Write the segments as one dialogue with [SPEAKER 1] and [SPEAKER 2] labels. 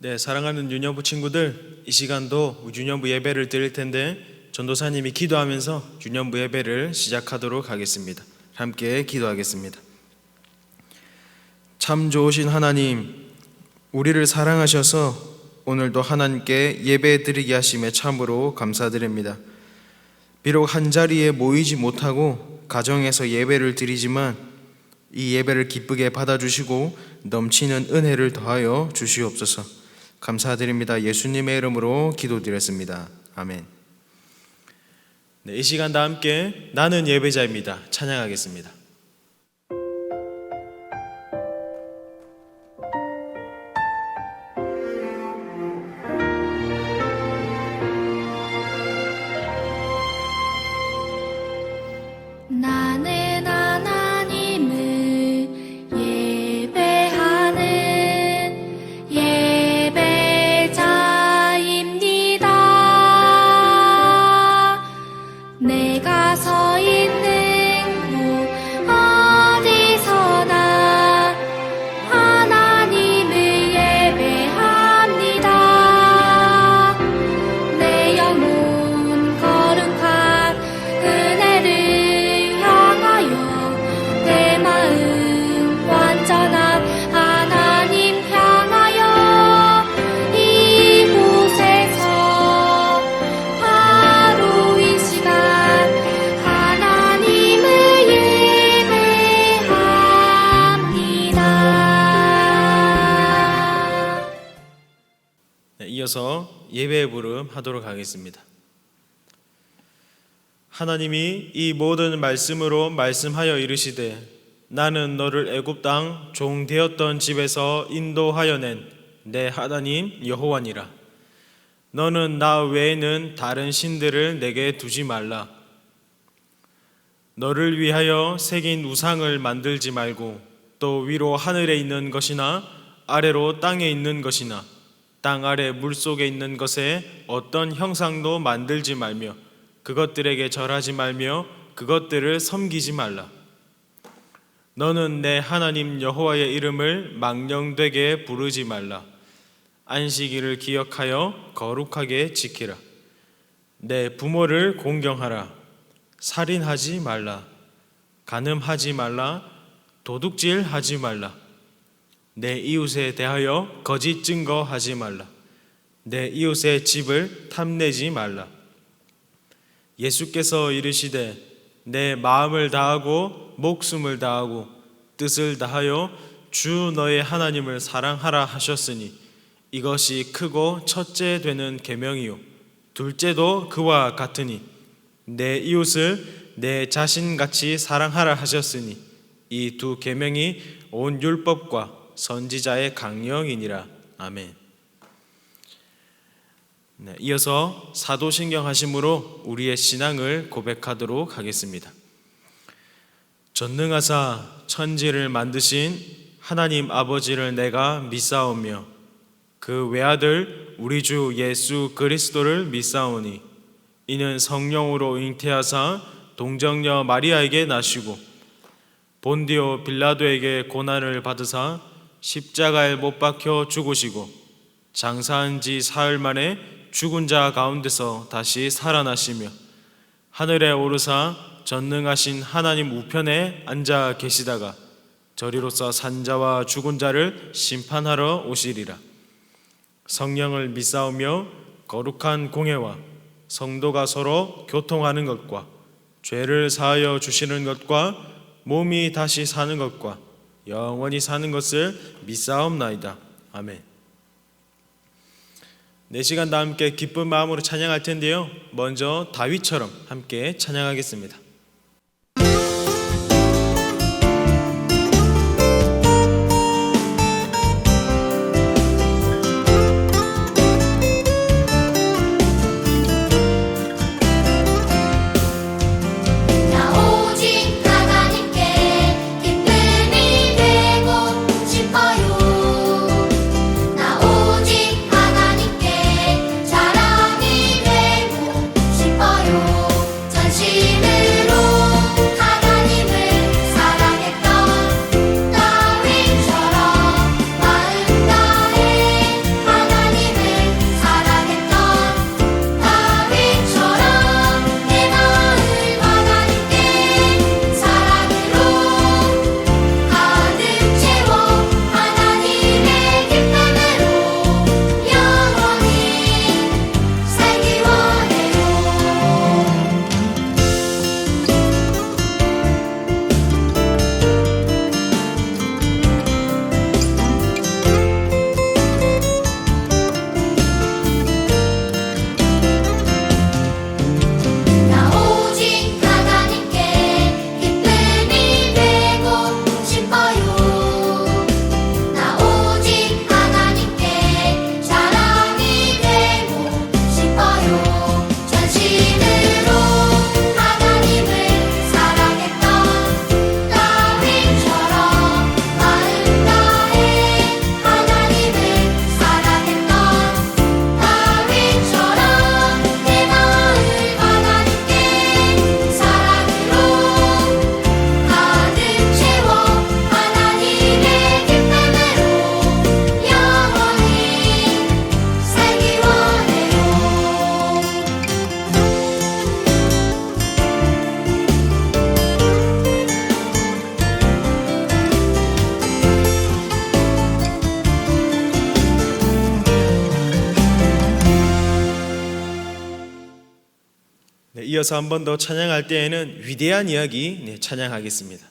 [SPEAKER 1] 네, 사랑하는 유년부 친구들, 이 시간도 유년부 예배를 드릴 텐데 전도사님이 기도하면서 유년부 예배를 시작하도록 하겠습니다. 함께 기도하겠습니다. 참 좋으신 하나님, 우리를 사랑하셔서 오늘도 하나님께 예배 드리게 하심에 참으로 감사드립니다. 비록 한자리에 모이지 못하고 가정에서 예배를 드리지만 이 예배를 기쁘게 받아주시고 넘치는 은혜를 더하여 주시옵소서. 감사드립니다. 예수님의 이름으로 기도드렸습니다. 아멘. 네, 이 시간 다 함께 나는 예배자입니다. 찬양하겠습니다.
[SPEAKER 2] 나는 하나님을 예배하는 예배자입니다. 내가 서 있는 곳 어디서나 하나님을 예배합니다. 내 영혼 거룩한 은혜를 향하여 내 마음 완전한 하나님 향하여 이곳에서 바로 이 시간 하나님을 예배합니다.
[SPEAKER 1] 네, 이어서 예배의 부름 하도록 하겠습니다. 하나님이 이 모든 말씀으로 말씀하여 이르시되 나는 너를 애굽 땅 종 되었던 집에서 인도하여 낸 내 하나님 여호와니라. 너는 나 외에는 다른 신들을 내게 두지 말라. 너를 위하여 새긴 우상을 만들지 말고 또 위로 하늘에 있는 것이나 아래로 땅에 있는 것이나 땅 아래 물속에 있는 것에 어떤 형상도 만들지 말며 그것들에게 절하지 말며 그것들을 섬기지 말라. 너는 내 하나님 여호와의 이름을 망령되게 부르지 말라. 안식일을 기억하여 거룩하게 지키라. 내 부모를 공경하라. 살인하지 말라. 간음하지 말라. 도둑질하지 말라. 내 이웃에 대하여 거짓 증거하지 말라. 내 이웃의 집을 탐내지 말라. 예수께서 이르시되 내 마음을 다하고 목숨을 다하고 뜻을 다하여 주 너의 하나님을 사랑하라 하셨으니 이것이 크고 첫째 되는 계명이요 둘째도 그와 같으니 내 이웃을 내 자신같이 사랑하라 하셨으니 이 두 계명이 온 율법과 선지자의 강령이니라. 아멘. 네, 이어서 사도신경 하심으로 우리의 신앙을 고백하도록 하겠습니다. 전능하사 천지를 만드신 하나님 아버지를 내가 믿사오며 그 외아들 우리 주 예수 그리스도를 믿사오니 이는 성령으로 잉태하사 동정녀 마리아에게 나시고 본디오 빌라도에게 고난을 받으사 십자가에 못 박혀 죽으시고 장사한 지 사흘 만에 죽은 자 가운데서 다시 살아나시며 하늘에 오르사 전능하신 하나님 우편에 앉아 계시다가 저리로서 산 자와 죽은 자를 심판하러 오시리라. 성령을 믿사오며 거룩한 공회와 성도가 서로 교통하는 것과 죄를 사하여 주시는 것과 몸이 다시 사는 것과 영원히 사는 것을 믿사옵나이다. 아멘. 네 시간 다 함께 기쁜 마음으로 찬양할 텐데요. 먼저 다윗처럼 함께 찬양하겠습니다.
[SPEAKER 2] 자랑이 되고 싶어요. 전심을
[SPEAKER 1] 이어서 한 번 더 찬양할 때에는 위대한 이야기 찬양하겠습니다.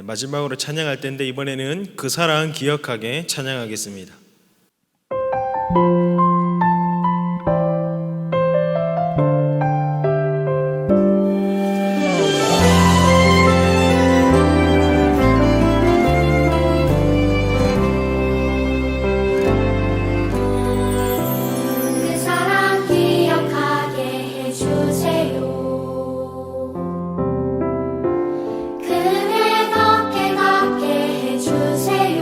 [SPEAKER 1] 마지막으로 찬양할 때인데 이번에는 그 사랑 기억하게 찬양하겠습니다.
[SPEAKER 2] 그 사랑 기억하게 해주세요. 그대 걷게 해주세요.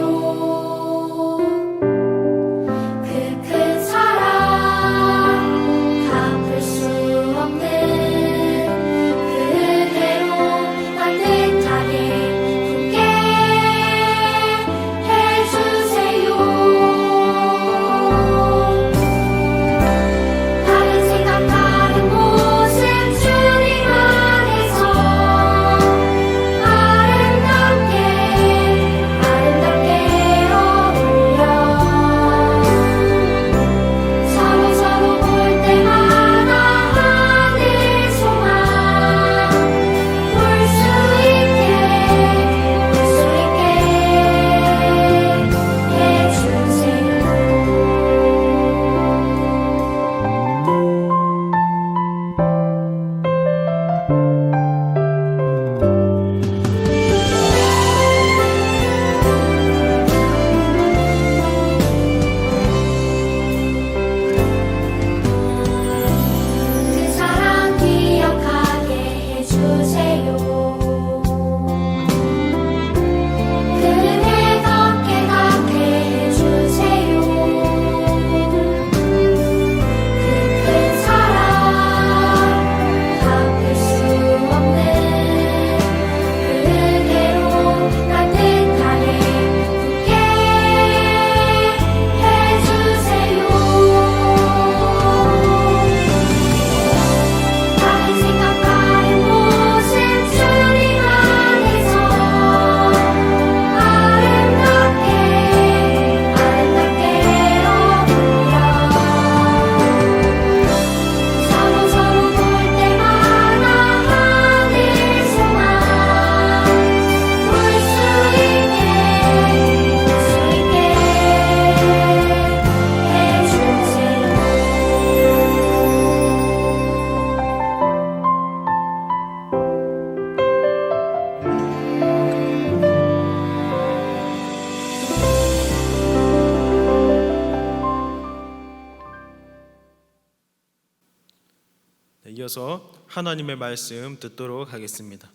[SPEAKER 1] 이어서 하나님의 말씀 듣도록 하겠습니다.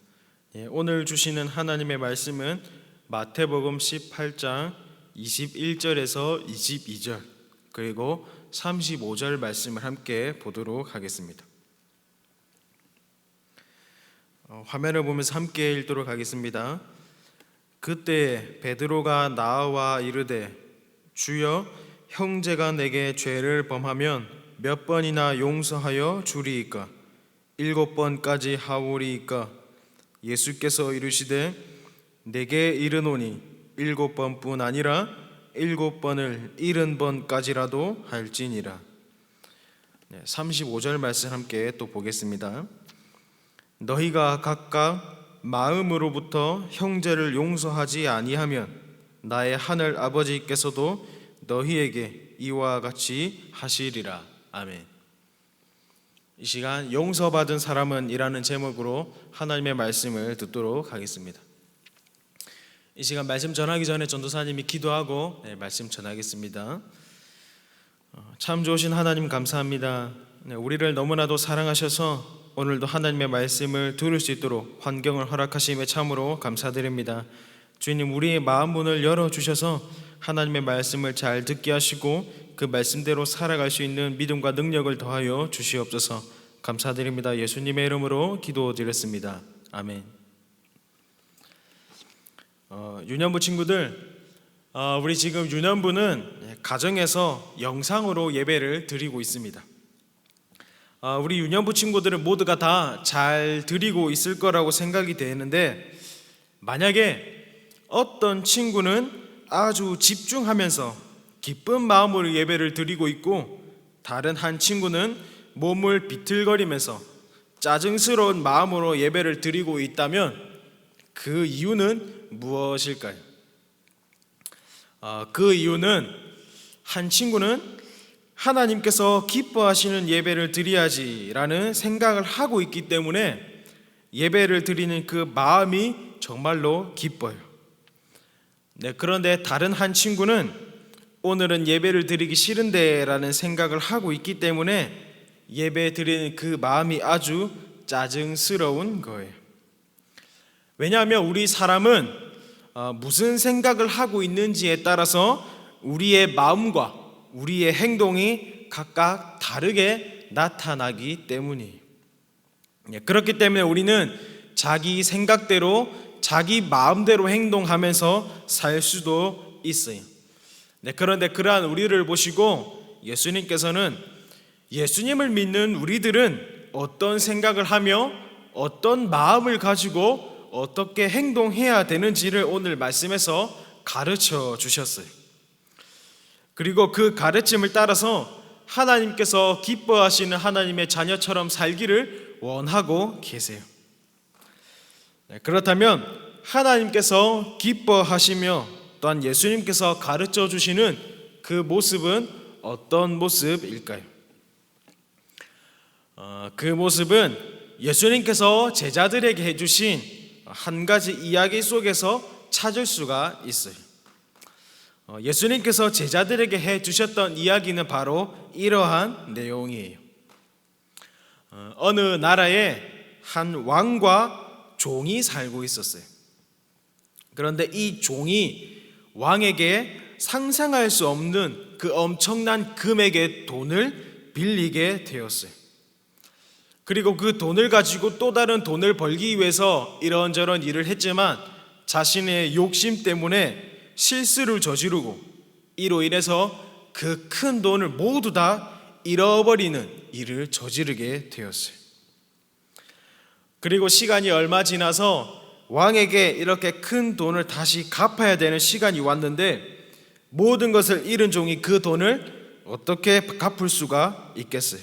[SPEAKER 1] 오늘 주시는 하나님의 말씀은 마태복음 18장 21절에서 22절 그리고 35절 말씀을 함께 보도록 하겠습니다. 화면을 보면서 함께 읽도록 하겠습니다. 그때 베드로가 나와 이르되 주여 형제가 내게 죄를 범하면 몇 번이나 용서하여 주리이까 7번까지 하오리이까 예수께서 이르시되 내게 이르노니 7번뿐 아니라 7번을 70번까지라도 할지니라. 35절 말씀 함께 또 보겠습니다. 너희가 각각 마음으로부터 형제를 용서하지 아니하면 나의 하늘 아버지께서도 너희에게 이와 같이 하시리라. 아멘. 이 시간 용서받은 사람은 이라는 제목으로 하나님의 말씀을 듣도록 하겠습니다. 이 시간 말씀 전하기 전에 전도사님이 기도하고 말씀 전하겠습니다. 참 좋으신 하나님 감사합니다. 우리를 너무나도 사랑하셔서 오늘도 하나님의 말씀을 들을 수 있도록 환경을 허락하심에 참으로 감사드립니다. 주님, 우리의 마음 문을 열어주셔서 하나님의 말씀을 잘 듣게 하시고 그 말씀대로 살아갈 수 있는 믿음과 능력을 더하여 주시옵소서. 감사드립니다. 예수님의 이름으로 기도드렸습니다. 아멘. 유년부 친구들, 우리 지금 유년부는 가정에서 영상으로 예배를 드리고 있습니다. 우리 유년부 친구들은 모두가 다 잘 드리고 있을 거라고 생각이 되는데, 만약에 어떤 친구는 아주 집중하면서 기쁜 마음으로 예배를 드리고 있고 다른 한 친구는 몸을 비틀거리면서 짜증스러운 마음으로 예배를 드리고 있다면 그 이유는 무엇일까요? 그 이유는 한 친구는 하나님께서 기뻐하시는 예배를 드려야지라는 생각을 하고 있기 때문에 예배를 드리는 그 마음이 정말로 기뻐요. 그런데 다른 한 친구는 오늘은 예배를 드리기 싫은데 라는 생각을 하고 있기 때문에 예배 드리는 그 마음이 아주 짜증스러운 거예요. 왜냐하면 우리 사람은 무슨 생각을 하고 있는지에 따라서 우리의 마음과 우리의 행동이 각각 다르게 나타나기 때문이에요. 그렇기 때문에 우리는 자기 생각대로 자기 마음대로 행동하면서 살 수도 있어요. 그런데 그러한 우리를 보시고 예수님께서는 예수님을 믿는 우리들은 어떤 생각을 하며 어떤 마음을 가지고 어떻게 행동해야 되는지를 오늘 말씀에서 가르쳐 주셨어요. 그리고 그 가르침을 따라서 하나님께서 기뻐하시는 하나님의 자녀처럼 살기를 원하고 계세요. 그렇다면 하나님께서 기뻐하시며 또한 예수님께서 가르쳐 주시는 그 모습은 어떤 모습일까요? 그 모습은 예수님께서 제자들에게 해주신 한 가지 이야기 속에서 찾을 수가 있어요. 예수님께서 제자들에게 해주셨던 이야기는 바로 이러한 내용이에요. 어느 나라에 한 왕과 종이 살고 있었어요. 그런데 이 종이 왕에게 상상할 수 없는 그 엄청난 금액의 돈을 빌리게 되었어요. 그리고 그 돈을 가지고 또 다른 돈을 벌기 위해서 이런저런 일을 했지만 자신의 욕심 때문에 실수를 저지르고 이로 인해서 그 큰 돈을 모두 다 잃어버리는 일을 저지르게 되었어요. 그리고 시간이 얼마 지나서 왕에게 이렇게 큰 돈을 다시 갚아야 되는 시간이 왔는데 모든 것을 잃은 종이 그 돈을 어떻게 갚을 수가 있겠어요?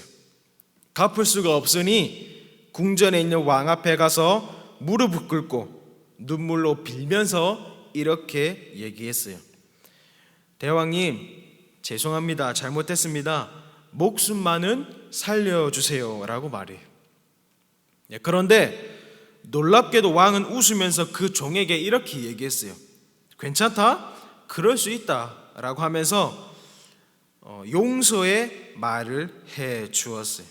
[SPEAKER 1] 갚을 수가 없으니 궁전에 있는 왕 앞에 가서 무릎을 꿇고 눈물로 빌면서 이렇게 얘기했어요. 대왕님, 죄송합니다. 잘못했습니다. 목숨만은 살려주세요 라고 말해요. 그런데 놀랍게도 왕은 웃으면서 그 종에게 이렇게 얘기했어요. 괜찮다? 그럴 수 있다 라고 하면서 용서의 말을 해 주었어요.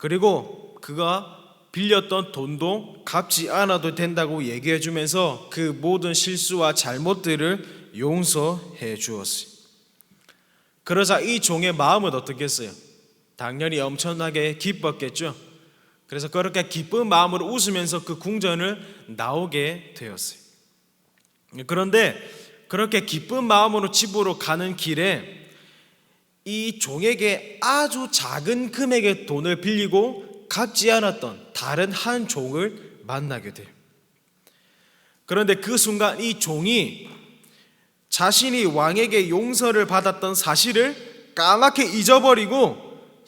[SPEAKER 1] 그리고 그가 빌렸던 돈도 갚지 않아도 된다고 얘기해 주면서 그 모든 실수와 잘못들을 용서해 주었어요. 그러자 이 종의 마음은 어떻겠어요? 당연히 엄청나게 기뻤겠죠. 그래서 그렇게 기쁜 마음으로 웃으면서 그 궁전을 나오게 되었어요. 그런데 그렇게 기쁜 마음으로 집으로 가는 길에 이 종에게 아주 작은 금액의 돈을 빌리고 갚지 않았던 다른 한 종을 만나게 돼요. 그런데 그 순간 이 종이 자신이 왕에게 용서를 받았던 사실을 까맣게 잊어버리고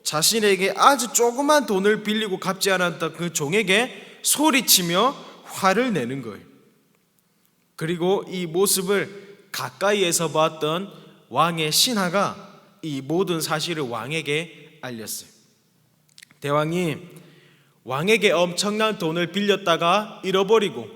[SPEAKER 1] 자신에게 아주 조그만 돈을 빌리고 갚지 않았던 그 종에게 소리치며 화를 내는 거예요. 그리고 이 모습을 가까이에서 봤던 왕의 신하가 이 모든 사실을 왕에게 알렸어요. 대왕님, 왕에게 엄청난 돈을 빌렸다가 잃어버리고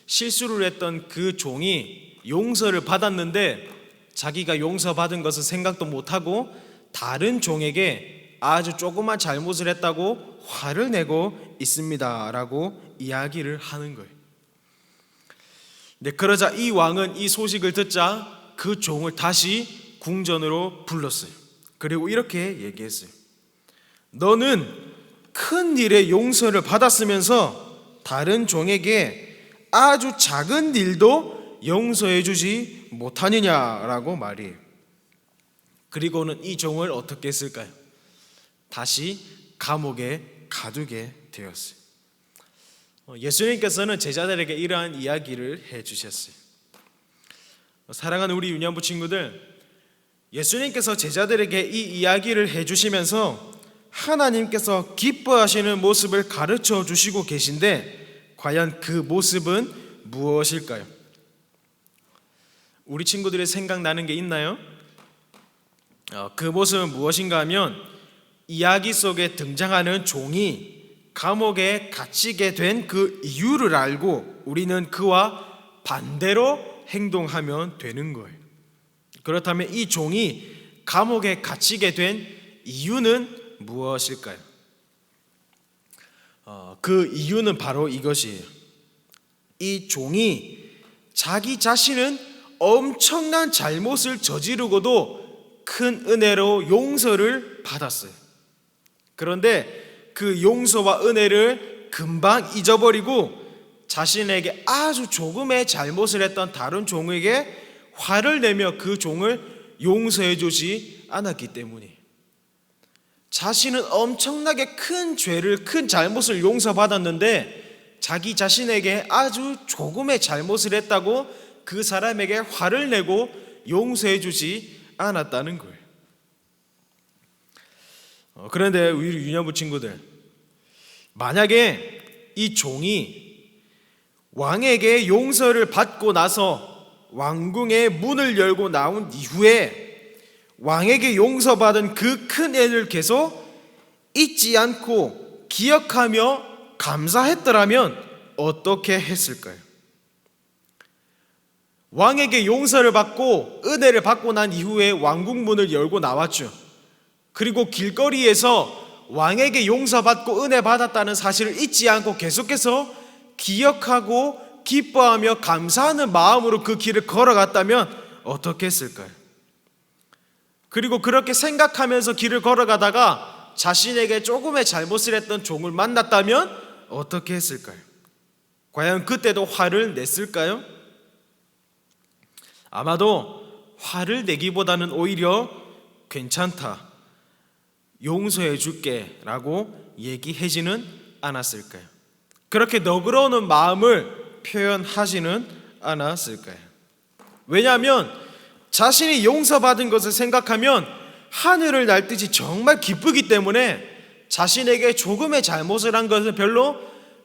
[SPEAKER 1] 실수를 했던 그 종이 용서를 받았는데 자기가 용서받은 것을 생각도 못하고 다른 종에게 아주 조그만 잘못을 했다고 화를 내고 있습니다 라고 이야기를 하는 거예요. 네, 그러자 이 왕은 이 소식을 듣자 그 종을 다시 궁전으로 불렀어요. 그리고 이렇게 얘기했어요. 너는 큰 일의 용서를 받았으면서 다른 종에게 아주 작은 일도 용서해 주지 못하느냐라고 말이에요. 그리고는 이 종을 어떻게 했을까요? 다시 감옥에 가두게 되었어요. 예수님께서는 제자들에게 이러한 이야기를 해주셨어요. 사랑하는 우리 유년부 친구들, 예수님께서 제자들에게 이 이야기를 해주시면서 하나님께서 기뻐하시는 모습을 가르쳐 주시고 계신데 과연 그 모습은 무엇일까요? 우리 친구들이 생각나는 게 있나요? 그 모습은 무엇인가 하면 이야기 속에 등장하는 종이 감옥에 갇히게 된 그 이유를 알고 우리는 그와 반대로 행동하면 되는 거예요. 그렇다면 이 종이 감옥에 갇히게 된 이유는 무엇일까요? 그 이유는 바로 이것이에요. 이 종이 자기 자신은 엄청난 잘못을 저지르고도 큰 은혜로 용서를 받았어요. 그런데 그 용서와 은혜를 금방 잊어버리고 자신에게 아주 조금의 잘못을 했던 다른 종에게 화를 내며 그 종을 용서해 주지 않았기 때문이에요. 자신은 엄청나게 큰 죄를, 큰 잘못을 용서받았는데 자기 자신에게 아주 조금의 잘못을 했다고 그 사람에게 화를 내고 용서해 주지 않았다는 거예요. 그런데 우리 유년부 친구들, 만약에 이 종이 왕에게 용서를 받고 나서 왕궁의 문을 열고 나온 이후에 왕에게 용서받은 그 큰 애를 계속 잊지 않고 기억하며 감사했더라면 어떻게 했을까요? 왕에게 용서를 받고 은혜를 받고 난 이후에 왕궁 문을 열고 나왔죠. 그리고 길거리에서 왕에게 용서받고 은혜 받았다는 사실을 잊지 않고 계속해서 기억하고 기뻐하며 감사하는 마음으로 그 길을 걸어갔다면 어떻게 했을까요? 그리고 그렇게 생각하면서 길을 걸어가다가 자신에게 조금의 잘못을 했던 종을 만났다면 어떻게 했을까요? 과연 그때도 화를 냈을까요? 아마도 화를 내기보다는 오히려 괜찮다, 용서해 줄게 라고 얘기하지는 않았을까요? 그렇게 너그러운 마음을 표현하지는 않았을까요? 왜냐하면 자신이 용서받은 것을 생각하면 하늘을 날듯이 정말 기쁘기 때문에 자신에게 조금의 잘못을 한 것을 별로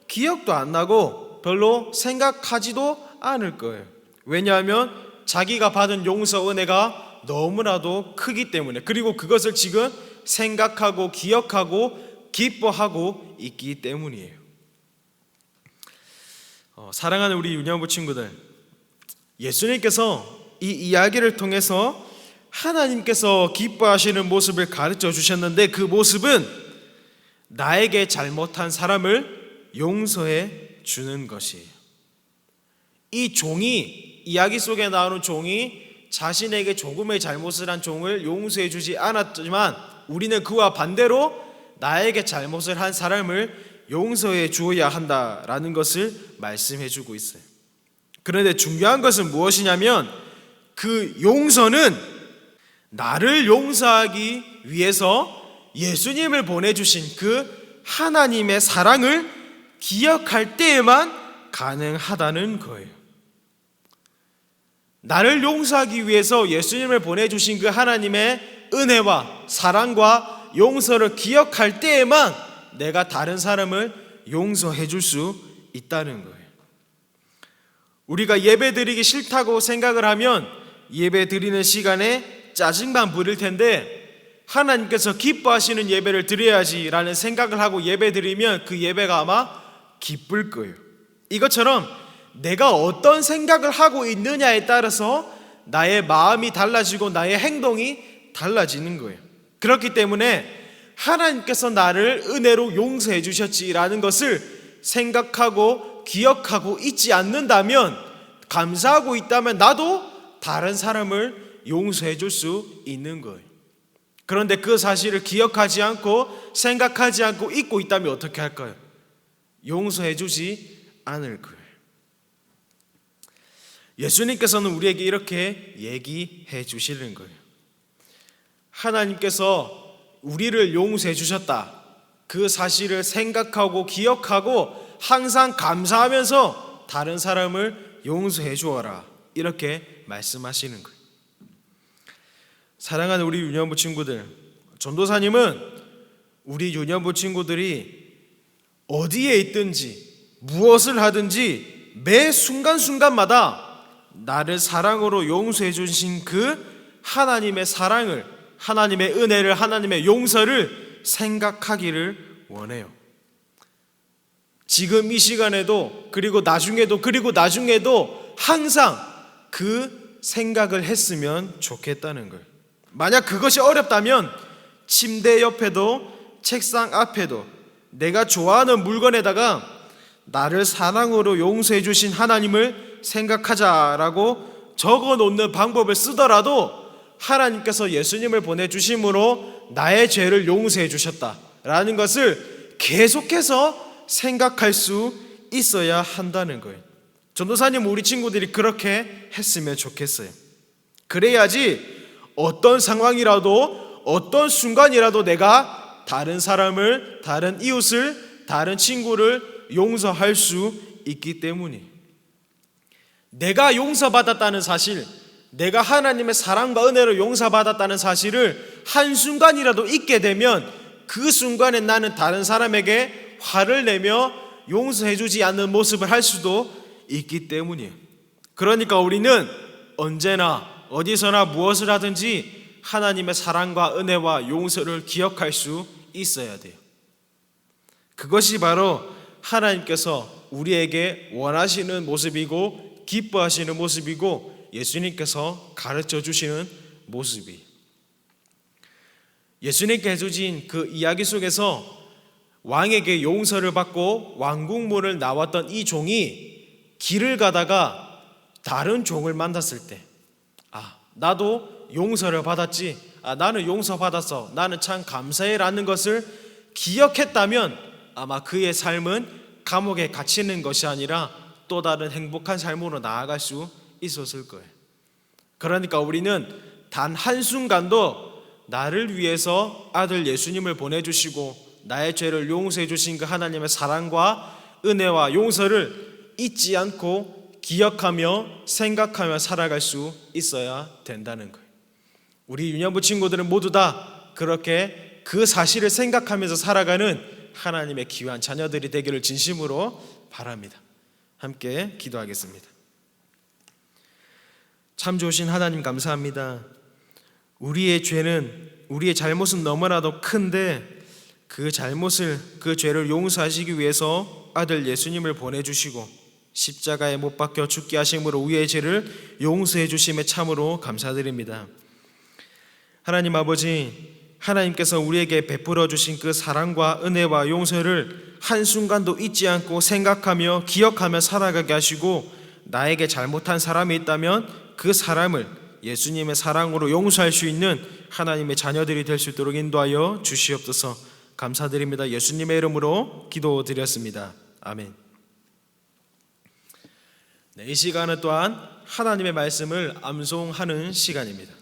[SPEAKER 1] 기억도 안 나고 별로 생각하지도 않을 거예요. 왜냐하면 자기가 받은 용서 은혜가 너무나도 크기 때문에, 그리고 그것을 지금 생각하고 기억하고 기뻐하고 있기 때문이에요. 사랑하는 우리 유년부 친구들, 예수님께서 이 이야기를 통해서 하나님께서 기뻐하시는 모습을 가르쳐 주셨는데 그 모습은 나에게 잘못한 사람을 용서해 주는 것이에요. 이 종이, 이야기 속에 나오는 종이 자신에게 조금의 잘못을 한 종을 용서해 주지 않았지만 우리는 그와 반대로 나에게 잘못을 한 사람을 용서해 주어야 한다라는 것을 말씀해 주고 있어요. 그런데 중요한 것은 무엇이냐면 그 용서는 나를 용서하기 위해서 예수님을 보내주신 그 하나님의 사랑을 기억할 때에만 가능하다는 거예요. 나를 용서하기 위해서 예수님을 보내주신 그 하나님의 은혜와 사랑과 용서를 기억할 때에만 내가 다른 사람을 용서해 줄 수 있다는 거예요. 우리가 예배 드리기 싫다고 생각을 하면 예배 드리는 시간에 짜증만 부릴 텐데 하나님께서 기뻐하시는 예배를 드려야지라는 생각을 하고 예배 드리면 그 예배가 아마 기쁠 거예요. 이것처럼 내가 어떤 생각을 하고 있느냐에 따라서 나의 마음이 달라지고 나의 행동이 달라지는 거예요. 그렇기 때문에 하나님께서 나를 은혜로 용서해 주셨지라는 것을 생각하고 기억하고 있지 않는다면, 감사하고 있다면 나도 다른 사람을 용서해 줄 수 있는 거예요. 그런데 그 사실을 기억하지 않고 생각하지 않고 잊고 있다면 어떻게 할까요? 용서해 주지 않을 거예요. 예수님께서는 우리에게 이렇게 얘기해 주시는 거예요. 하나님께서 우리를 용서해 주셨다, 그 사실을 생각하고 기억하고 항상 감사하면서 다른 사람을 용서해 주어라, 이렇게 말씀하시는 거예요. 사랑하는 우리 유년부 친구들, 전도사님은 우리 유년부 친구들이 어디에 있든지 무엇을 하든지 매 순간순간마다 나를 사랑으로 용서해 주신 그 하나님의 사랑을, 하나님의 은혜를, 하나님의 용서를 생각하기를 원해요. 지금 이 시간에도 그리고 나중에도 항상 그 생각을 했으면 좋겠다는 거예요. 만약 그것이 어렵다면 침대 옆에도 책상 앞에도 내가 좋아하는 물건에다가 나를 사랑으로 용서해 주신 하나님을 생각하자라고 적어 놓는 방법을 쓰더라도 하나님께서 예수님을 보내주심으로 나의 죄를 용서해 주셨다라는 것을 계속해서 생각할 수 있어야 한다는 거예요. 전도사님, 우리 친구들이 그렇게 했으면 좋겠어요. 그래야지 어떤 상황이라도 어떤 순간이라도 내가 다른 사람을, 다른 이웃을, 다른 친구를 용서할 수 있기 때문이에요. 내가 용서받았다는 사실, 내가 하나님의 사랑과 은혜로 용서받았다는 사실을 한순간이라도 잊게 되면 그 순간에 나는 다른 사람에게 화를 내며 용서해주지 않는 모습을 할 수도 있기 때문이에요. 그러니까 우리는 언제나 어디서나 무엇을 하든지 하나님의 사랑과 은혜와 용서를 기억할 수 있어야 돼요. 그것이 바로 하나님께서 우리에게 원하시는 모습이고 기뻐하시는 모습이고 예수님께서 가르쳐 주시는 모습이. 예수님께 해주신 그 이야기 속에서 왕에게 용서를 받고 왕궁문을 나왔던 이 종이 길을 가다가 다른 종을 만났을 때, 나도 용서를 받았지, 나는 용서받았어, 나는 참 감사해라는 것을 기억했다면 아마 그의 삶은 감옥에 갇히는 것이 아니라 또 다른 행복한 삶으로 나아갈 수 있었을 거예요. 그러니까 우리는 단 한순간도 나를 위해서 아들 예수님을 보내주시고 나의 죄를 용서해 주신 그 하나님의 사랑과 은혜와 용서를 잊지 않고 기억하며 생각하며 살아갈 수 있어야 된다는 거예요. 우리 유년부 친구들은 모두 다 그렇게 그 사실을 생각하면서 살아가는 하나님의 귀한 자녀들이 되기를 진심으로 바랍니다. 함께 기도하겠습니다. 참 좋으신 하나님, 감사합니다. 우리의 잘못은 너무나도 큰데 그 죄를 용서하시기 위해서 아들 예수님을 보내주시고 십자가에 못 박혀 죽게 하심으로 우리의 죄를 용서해 주심에 참으로 감사드립니다. 하나님 아버지, 하나님께서 우리에게 베풀어 주신 그 사랑과 은혜와 용서를 한순간도 잊지 않고 생각하며 기억하며 살아가게 하시고, 나에게 잘못한 사람이 있다면 그 사람을 예수님의 사랑으로 용서할 수 있는 하나님의 자녀들이 될 수 있도록 인도하여 주시옵소서. 감사드립니다. 예수님의 이름으로 기도드렸습니다. 아멘. 네, 이 시간은 또한 하나님의 말씀을 암송하는 시간입니다.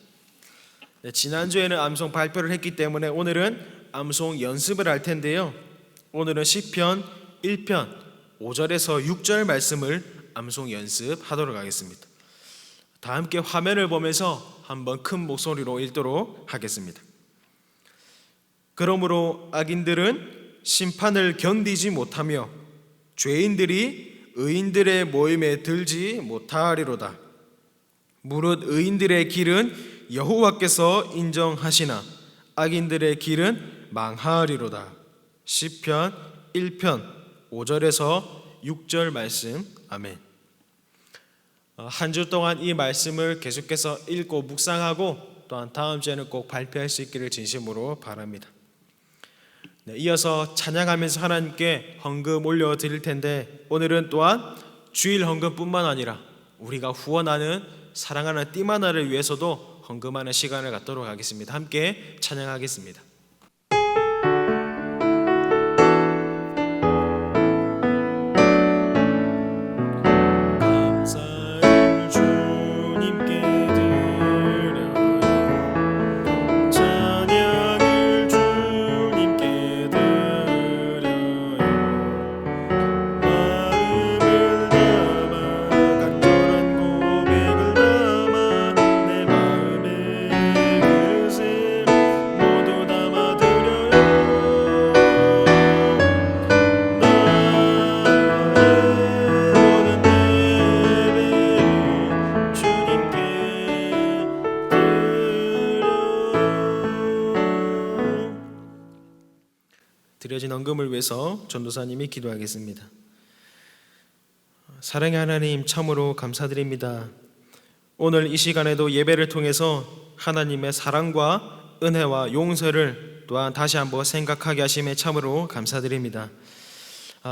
[SPEAKER 1] 네, 지난주에는 암송 발표를 했기 때문에 오늘은 암송 연습을 할 텐데요. 오늘은 시편 1편 5절에서 6절 말씀을 암송 연습하도록 하겠습니다. 다 함께 화면을 보면서 한번 큰 목소리로 읽도록 하겠습니다. 그러므로 악인들은 심판을 견디지 못하며 죄인들이 의인들의 모임에 들지 못하리로다. 무릇 의인들의 길은 여호와께서 인정하시나 악인들의 길은 망하리로다. 시편 1편 5절에서 6절 말씀. 아멘. 한 주 동안 이 말씀을 계속해서 읽고 묵상하고 또한 다음 주에는 꼭 발표할 수 있기를 진심으로 바랍니다. 네, 이어서 찬양하면서 하나님께 헌금 올려드릴 텐데, 오늘은 또한 주일 헌금뿐만 아니라 우리가 후원하는 사랑하는 띠 하나를 위해서도 헌금하는 시간을 갖도록 하겠습니다. 함께 찬양하겠습니다. 드려진 헌금을 위해서 전도사님이 기도하겠습니다. 사랑의 하나님, 참으로 감사드립니다. 오늘 이 시간에도 예배를 통해서 하나님의 사랑과 은혜와 용서를 또한 다시 한번 생각하게 하심에 참으로 감사드립니다.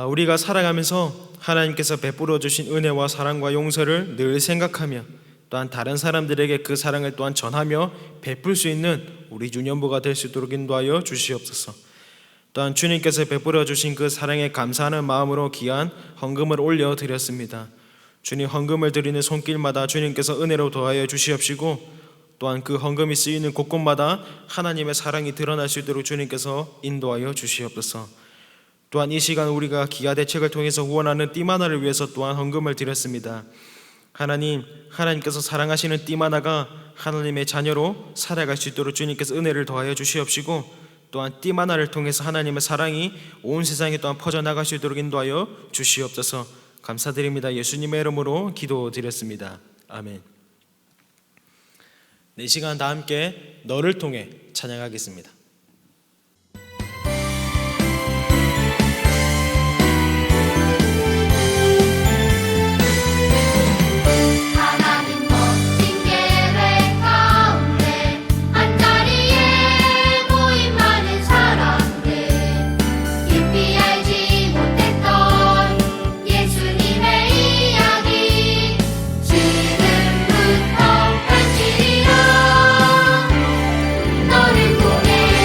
[SPEAKER 1] 우리가 살아가면서 하나님께서 베풀어 주신 은혜와 사랑과 용서를 늘 생각하며 또한 다른 사람들에게 그 사랑을 또한 전하며 베풀 수 있는 우리 유년부가 될 수 있도록 인도하여 주시옵소서. 또한 주님께서 베풀어 주신 그 사랑에 감사하는 마음으로 귀한 헌금을 올려드렸습니다. 주님, 헌금을 드리는 손길마다 주님께서 은혜로 더하여 주시옵시고, 또한 그 헌금이 쓰이는 곳곳마다 하나님의 사랑이 드러날 수 있도록 주님께서 인도하여 주시옵소서. 또한 이 시간 우리가 기아 대책을 통해서 후원하는 띠 하나를 위해서 또한 헌금을 드렸습니다. 하나님께서 사랑하시는 띠 하나가 하나님의 자녀로 살아갈 수 있도록 주님께서 은혜를 더하여 주시옵시고, 또한 띠 하나를 통해서 하나님의 사랑이 온 세상에 또한 퍼져나갈 수 있도록 인도하여 주시옵소서. 감사드립니다. 예수님의 이름으로 기도드렸습니다. 아멘. 이 시간 다 함께 너를 통해 찬양하겠습니다.
[SPEAKER 2] 지금부터 펼치리라. 너를 통해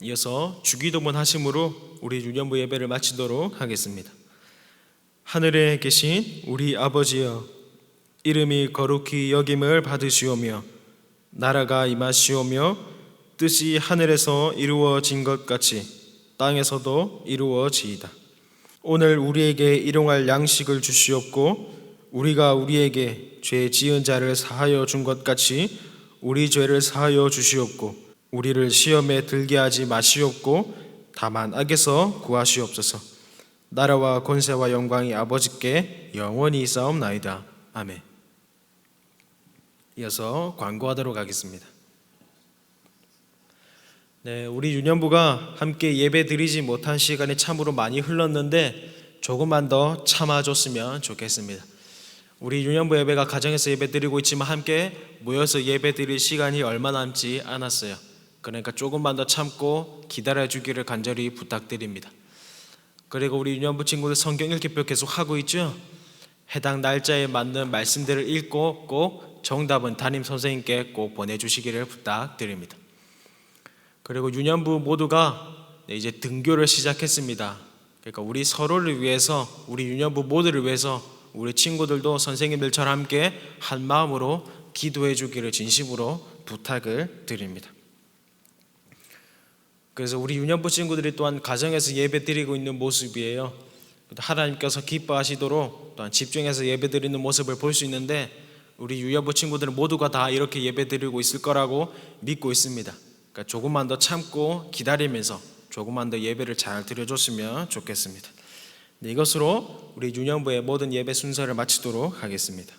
[SPEAKER 1] 이어서 주기도문 하심으로 우리 유년부 예배를 마치도록 하겠습니다. 하늘에 계신 우리 아버지여, 이름이 거룩히 여김을 받으시오며 나라가 임하시오며 뜻이 하늘에서 이루어진 것 같이 땅에서도 이루어지이다. 오늘 우리에게 일용할 양식을 주시옵고 우리가 우리에게 죄 지은 자를 사하여 준 것 같이 우리 죄를 사하여 주시옵고 우리를 시험에 들게 하지 마시옵고 다만 악에서 구하시옵소서. 나라와 권세와 영광이 아버지께 영원히 있사옵나이다. 아멘. 이어서 광고하도록 하겠습니다. 네, 우리 유년부가 함께 예배 드리지 못한 시간이 참으로 많이 흘렀는데 조금만 더 참아줬으면 좋겠습니다. 우리 유년부 예배가 가정에서 예배 드리고 있지만 함께 모여서 예배 드릴 시간이 얼마 남지 않았어요. 그러니까 조금만 더 참고 기다려주기를 간절히 부탁드립니다. 그리고 우리 유년부 친구들 성경 읽기표 계속 하고 있죠? 해당 날짜에 맞는 말씀들을 읽고 꼭 정답은 담임 선생님께 꼭 보내주시기를 부탁드립니다. 그리고 유년부 모두가 이제 등교를 시작했습니다. 그러니까 우리 서로를 위해서, 우리 유년부 모두를 위해서 우리 친구들도 선생님들처럼 함께 한 마음으로 기도해 주기를 진심으로 부탁을 드립니다. 그래서 우리 유년부 친구들이 또한 가정에서 예배 드리고 있는 모습이에요. 하나님께서 기뻐하시도록 또한 집중해서 예배 드리는 모습을 볼 수 있는데 우리 유년부 친구들은 모두가 다 이렇게 예배 드리고 있을 거라고 믿고 있습니다. 그러니까 조금만 더 참고 기다리면서 조금만 더 예배를 잘 드려줬으면 좋겠습니다. 이것으로 우리 유년부의 모든 예배 순서를 마치도록 하겠습니다.